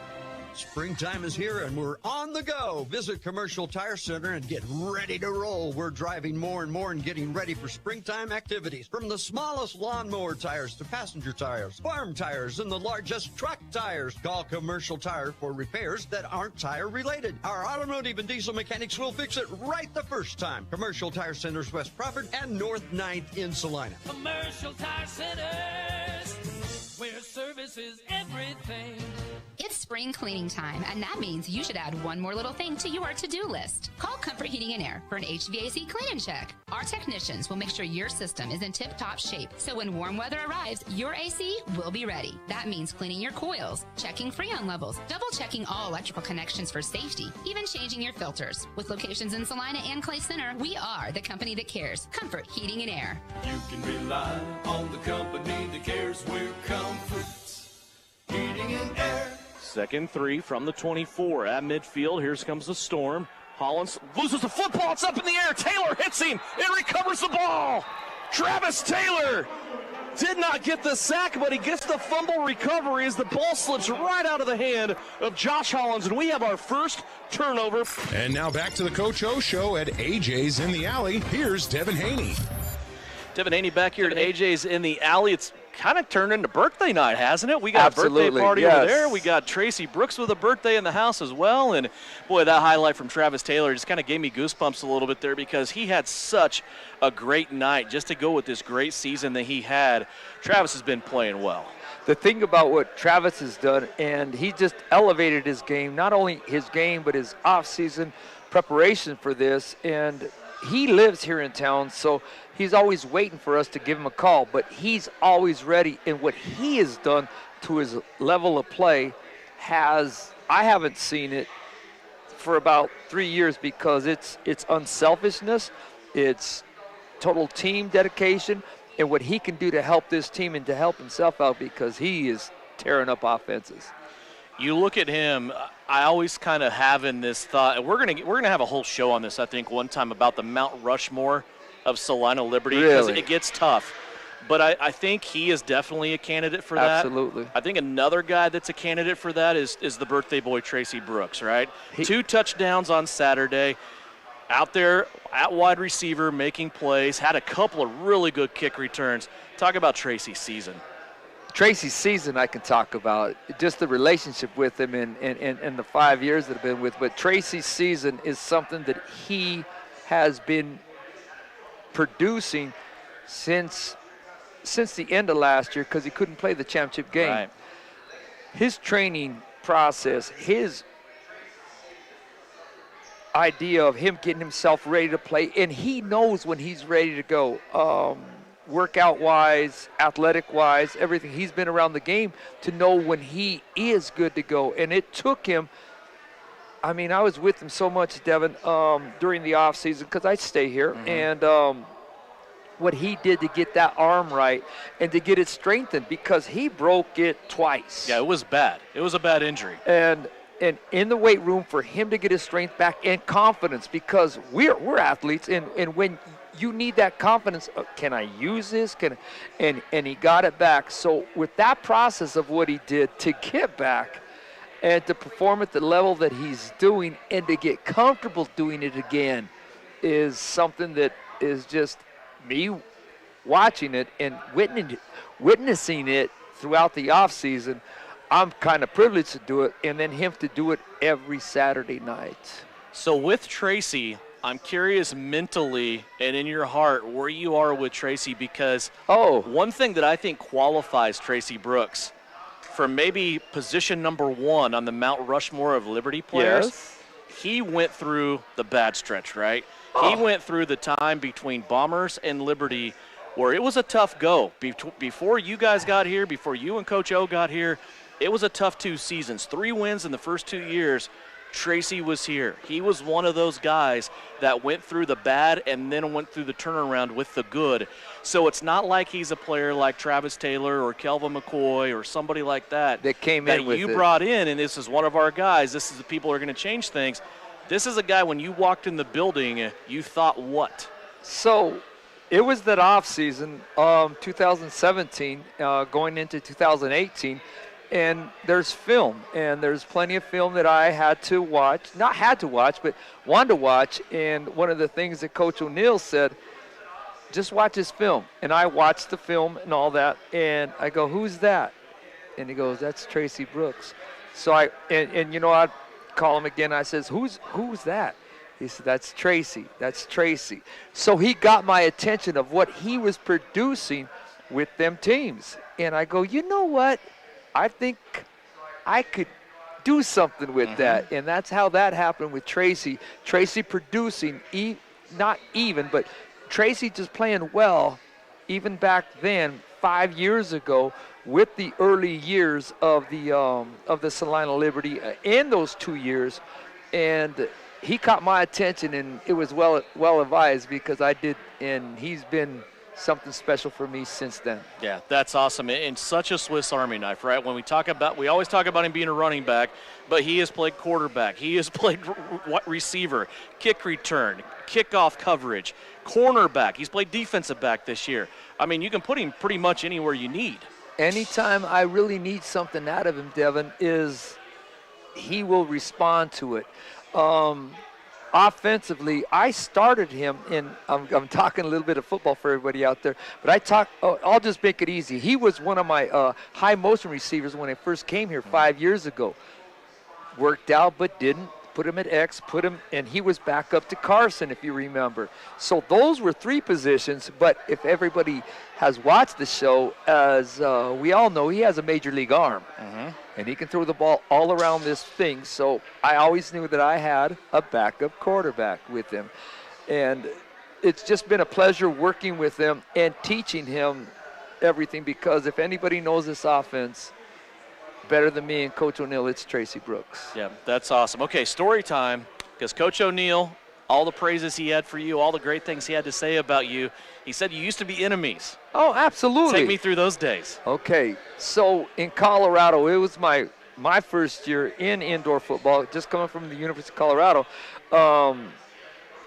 Springtime is here and we're on the go. Visit Commercial Tire Center and get ready to roll. We're driving more and more and getting ready for springtime activities. From the smallest lawnmower tires to passenger tires, farm tires, and the largest truck tires. Call Commercial Tire for repairs that aren't tire related. Our automotive and diesel mechanics will fix it right the first time. Commercial Tire Centers, West Crawford and North 9th in Salina. Commercial Tire Centers, where service is everything. It's spring cleaning time, and that means you should add one more little thing to your to-do list. Call Comfort Heating and Air for an HVAC clean and check. Our technicians will make sure your system is in tip-top shape, so when warm weather arrives, your AC will be ready. That means cleaning your coils, checking Freon levels, double-checking all electrical connections for safety, even changing your filters. With locations in Salina and Clay Center, we are the company that cares. Comfort Heating and Air. You can rely on the company that cares. We're Comfort Heating and Air. 2nd 3 from the 24 at midfield. Here comes the storm. Hollins loses the football. It's up in the air. Taylor hits him and recovers the ball. Travis Taylor did not get the sack, but he gets the fumble recovery as the ball slips right out of the hand of Josh Hollins, and we have our first turnover. And now back to the Coach O Show at AJ's in the Alley. Here's Devin Haney. Devin Haney back here at AJ's in the Alley. It's kind of turned into birthday night, hasn't it? We got a birthday party over there. We got Tracy Brooks with a birthday in the house as well. And, boy, that highlight from Travis Taylor just kind of gave me goosebumps a little bit there because he had such a great night just to go with this great season that he had. Travis has been playing well. The thing about what Travis has done, and he just elevated his game, not only his game, but his off-season preparation for this. And he lives here in town, so he's always waiting for us to give him a call, but he's always ready. And what he has done to his level of play I haven't seen it for about 3 years because it's unselfishness, it's total team dedication, and what he can do to help this team and to help himself out, because he is tearing up offenses. You look at him, I always kind of have in this thought, and we're gonna have a whole show on this, I think, one time about the Mount Rushmore of Salina Liberty, because Really? it gets tough. But I think he is definitely a candidate for that. Absolutely. I think another guy that's a candidate for that is the birthday boy, Tracy Brooks, right? 2 touchdowns on Saturday, out there at wide receiver making plays, had a couple of really good kick returns. Talk about Tracy's season. Tracy's season I can talk about, just the relationship with him and the 5 years that I've been with. But Tracy's season is something that he has been producing since the end of last year, because he couldn't play the championship game. Right. His training process, his idea of him getting himself ready to play, and he knows when he's ready to go. Workout-wise, athletic-wise, everything. He's been around the game to know when he is good to go. And it took him, I mean, I was with him so much, Devin, during the offseason, because I stay here. Mm-hmm. And what he did to get that arm right and to get it strengthened, because he broke it twice. Yeah, it was bad. It was a bad injury. And in the weight room, for him to get his strength back and confidence, because we're athletes, and when you need that confidence, can I use this? And he got it back. So with that process of what he did to get back and to perform at the level that he's doing and to get comfortable doing it again is something that is just me watching it and witnessing it throughout the offseason. I'm kind of privileged to do it, and then him to do it every Saturday night. So with Tracy, I'm curious mentally and in your heart where you are with Tracy, because one thing that I think qualifies Tracy Brooks for maybe position number 1 on the Mount Rushmore of Liberty players, he went through the bad stretch, right? He went through the time between Bombers and Liberty where it was a tough go. Before you guys got here, before you and Coach O got here, it was a tough 2 seasons. 3 wins in the first 2 years. Tracy was here. He was one of those guys that went through the bad and then went through the turnaround with the good. So it's not like he's a player like Travis Taylor or Kelvin McCoy or somebody like that came in with you it. brought in, and this is one of our guys. This is the people who are going to change things. This is a guy, when you walked in the building, you thought what? So it was that off season, 2017, going into 2018. And there's film, and there's plenty of film that I had to watch, not had to watch, but wanted to watch. And one of the things that Coach O'Neill said, just watch his film. And I watched the film and all that, and I go, who's that? And he goes, that's Tracy Brooks. So I call him again. I says, who's that? He said, that's Tracy. That's Tracy. So he got my attention of what he was producing with them teams. And I go, you know what? I think I could do something with that. And that's how that happened with Tracy. Tracy producing, not even, but Tracy just playing well, even back then, 5 years ago, with the early years of the Salina Liberty in those 2 years. And he caught my attention, and it was well advised, because I did, and he's been something special for me since then. Yeah, that's awesome. And such a Swiss Army knife, right? When we always talk about him being a running back, but he has played quarterback. He has played receiver, kick return, kickoff coverage, cornerback. He's played defensive back this year. I mean, you can put him pretty much anywhere you need. Anytime I really need something out of him, Devin, is he will respond to it. Offensively, I started him in, I'm talking a little bit of football for everybody out there, but I'll just make it easy. He was one of my high motion receivers when I first came here 5 years ago. Worked out, but didn't. Put him at X, and he was back up to Carson, if you remember. So those were 3 positions, but if everybody has watched the show, as we all know, he has a major league arm. And he can throw the ball all around this thing. So I always knew that I had a backup quarterback with him. And it's just been a pleasure working with him and teaching him everything, because if anybody knows this offense better than me and Coach O'Neill, it's Tracy Brooks. Yeah, that's awesome. Okay, story time, because Coach O'Neill all the praises he had for you, all the great things he had to say about you. He said you used to be enemies. Oh, absolutely. Take me through those days. Okay, so in Colorado, it was my first year in indoor football, just coming from the University of Colorado.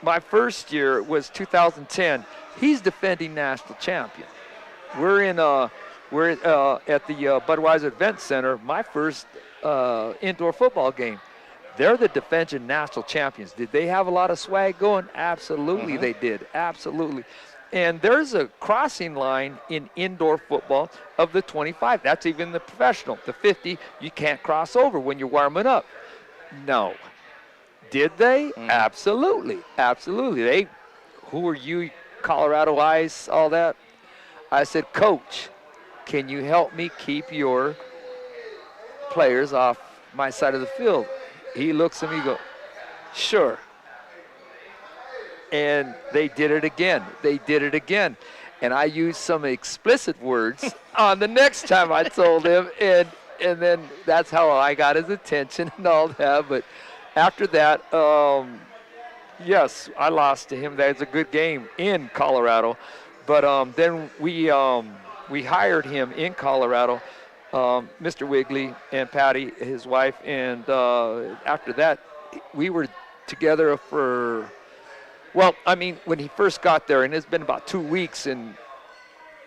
My first year was 2010. He's defending national champion. We're at the Budweiser Event Center, my first indoor football game. They're the defending national champions. Did they have a lot of swag going? Absolutely, they did. Absolutely. And there's a crossing line in indoor football of the 25. That's even the professional. The 50, you can't cross over when you're warming up. No. Did they? Absolutely. Absolutely. Who are you, Colorado Ice, all that? I said, Coach, can you help me keep your players off my side of the field? He looks at me and goes, sure. And they did it again. And I used some explicit words on the next time I told him. And then that's how I got his attention and all that. But after that, yes, I lost to him. That was a good game in Colorado. But then we hired him in Colorado, Mr. Wigley and Patty, his wife. And after that, we were together for... Well, I mean, when he first got there, and it's been about 2 weeks, and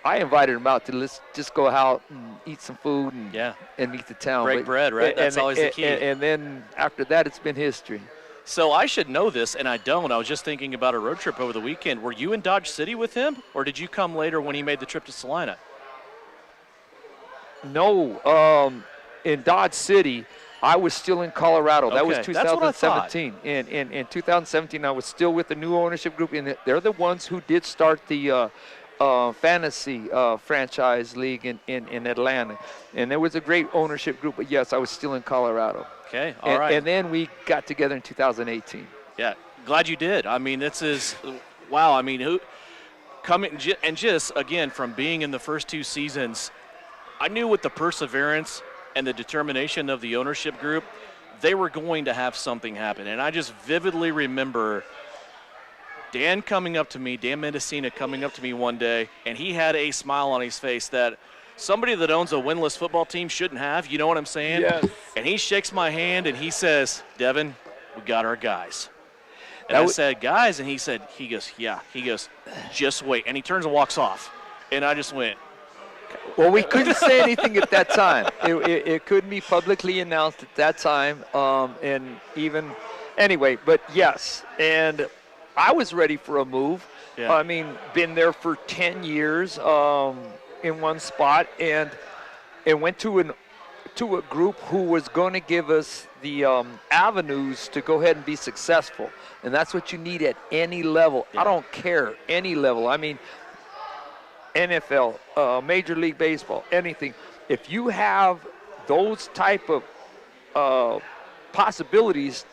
I invited him out to let's just go out and eat some food and meet the town. Break bread, right? That's always the key. And then after that, it's been history. So I should know this, and I don't. I was just thinking about a road trip over the weekend. Were you in Dodge City with him, or did you come later when he made the trip to Salina? No, in Dodge City, I was still in Colorado. That was Okay, that's what I thought. 2017. In 2017, I was still with the new ownership group, and they're the ones who did start the fantasy franchise league in Atlanta. And there was a great ownership group, but yes, I was still in Colorado. Okay, all right. And then we got together in 2018. Yeah, glad you did. I mean, wow. I mean, just again, from being in the first 2 seasons, I knew with the perseverance and the determination of the ownership group, they were going to have something happen. And I just vividly remember Dan Mendocino coming up to me one day, and he had a smile on his face that somebody that owns a winless football team shouldn't have. You know what I'm saying? Yes. And he shakes my hand, and he says, Devin, we got our guys. And I said, guys? And he goes, yeah. He goes, just wait. And he turns and walks off. And I just went, well, we couldn't say anything at that time. It couldn't be publicly announced at that time. But yes. And I was ready for a move. Yeah. I mean, been there for 10 years in one spot, and went to a group who was going to give us the avenues to go ahead and be successful. And that's what you need at any level. Yeah. I don't care, any level. I mean, NFL, Major League Baseball, anything. If you have those type of possibilities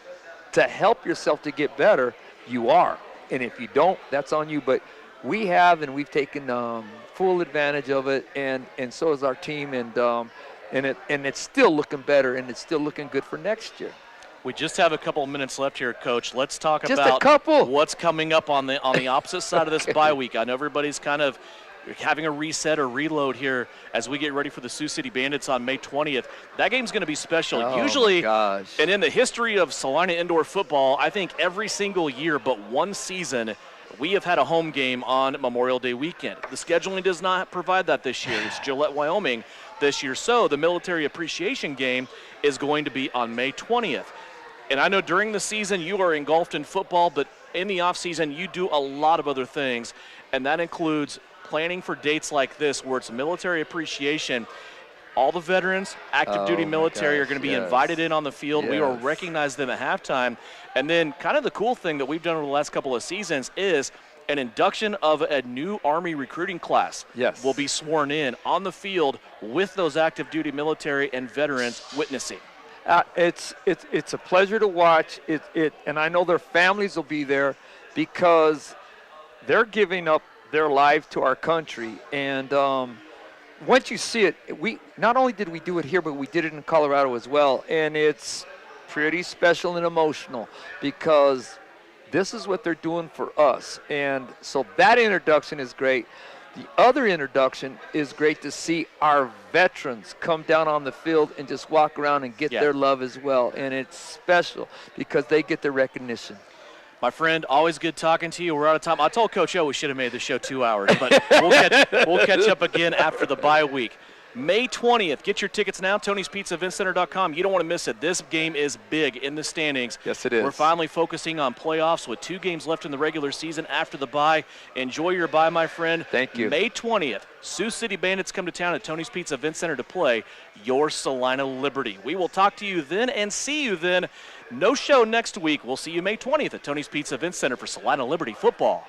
to help yourself to get better, you are. And if you don't, that's on you. But we have, and we've taken full advantage of it, and so is our team, and it's still looking better, and it's still looking good for next year. We just have a couple of minutes left here, Coach. Let's talk just about a couple. What's coming up on the opposite side of this bye week. I know everybody's kind of having a reset or reload here as we get ready for the Sioux City Bandits on May 20th. That game's going to be special. Oh, usually, my gosh. And in the history of Salina indoor football, I think every single year but one season, we have had a home game on Memorial Day weekend. The scheduling does not provide that this year. It's Gillette, Wyoming this year. So the military appreciation game is going to be on May 20th. And I know during the season you are engulfed in football, but in the offseason you do a lot of other things, and that includes planning for dates like this where it's military appreciation. All the veterans, active duty military are going to be invited in on the field. Yes. We will recognize them at halftime. And then kind of the cool thing that we've done over the last couple of seasons is an induction of a new Army recruiting class. Yes. Will be sworn in on the field with those active duty military and veterans witnessing. It's a pleasure to watch. And I know their families will be there because they're giving up their life to our country. And once you see it, we not only did we do it here, but we did it in Colorado as well. And it's pretty special and emotional because this is what they're doing for us. And so that introduction is great. The other introduction is great to see our veterans come down on the field and just walk around and get their love as well. And it's special because they get the recognition. My friend, always good talking to you. We're out of time. I told Coach O we should have made the show 2 hours, but we'll catch up again after the bye week. May 20th. Get your tickets now, Tony'sPizzaEventCenter.com. You don't want to miss it. This game is big in the standings. Yes, it is. We're finally focusing on playoffs with 2 games left in the regular season after the bye. Enjoy your bye, my friend. Thank you. May 20th, Sioux City Bandits come to town at Tony's Pizza Event Center to play your Salina Liberty. We will talk to you then and see you then. No show next week. We'll see you May 20th at Tony's Pizza Event Center for Salina Liberty football.